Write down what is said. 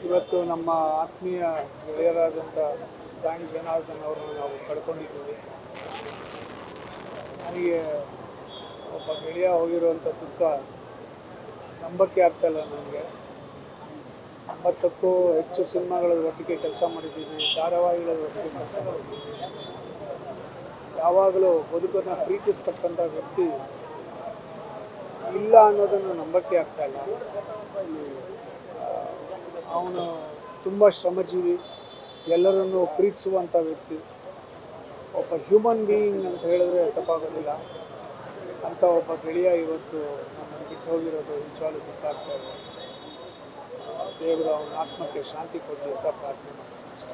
ಇವತ್ತು ನಮ್ಮ ಆತ್ಮೀಯ ಗೆಳೆಯರಾದಂಥ ಗಾಣಿ ಜನಾರ್ದನ್ ಅವರನ್ನು ನಾವು ಕಳ್ಕೊಂಡಿದ್ದೀವಿ. ನನಗೆ ಒಬ್ಬ ಗೆಳೆಯ ಹೋಗಿರುವಂಥ ದುಃಖ ನಂಬಕ್ಕೆ ಆಗ್ತಾಯಿಲ್ಲ ನನಗೆ. 50ಕ್ಕೂ ಹೆಚ್ಚು ಸಿನಿಮಾಗಳ ಒಟ್ಟಿಗೆ ಕೆಲಸ ಮಾಡಿದ್ದೀವಿ, ಧಾರಾವಾಹಿಗಳ ಒಟ್ಟಿಗೆ ಕೆಲಸ ಮಾಡಿದ್ದೀವಿ. ಯಾವಾಗಲೂ ಬದುಕನ್ನು ಪ್ರೀತಿಸ್ತಕ್ಕಂಥ ವ್ಯಕ್ತಿ ಇಲ್ಲ ಅನ್ನೋದನ್ನು ನಂಬಕ್ಕೆ ಆಗ್ತಾಯಿಲ್ಲ. ಅವನು ತುಂಬ ಶ್ರಮಜೀವಿ, ಎಲ್ಲರನ್ನು ಪ್ರೀತಿಸುವಂಥ ವ್ಯಕ್ತಿ, ಒಬ್ಬ ಹ್ಯೂಮನ್ ಬೀಯಿಂಗ್ ಅಂತ ಹೇಳಿದ್ರೆ ತಪ್ಪಾಗೋದಿಲ್ಲ. ಅಂಥ ಒಬ್ಬ ಗೆಳೆಯ ಇವತ್ತು ನಮ್ಮನ್ನು ಬಿಟ್ಟು ಹೋಗಿರೋದು ನಿಜವಾಗ್ಲೂ ಗೊತ್ತಾಗ್ತಾ ಇದೆ. ದೇವರು ಅವನ ಆತ್ಮಕ್ಕೆ ಶಾಂತಿ ಕೊಡಲಿ ಅಂತ ಪ್ರಾರ್ಥನೆ ಮಾಡ್ತೀನಿ ಅಷ್ಟೇ.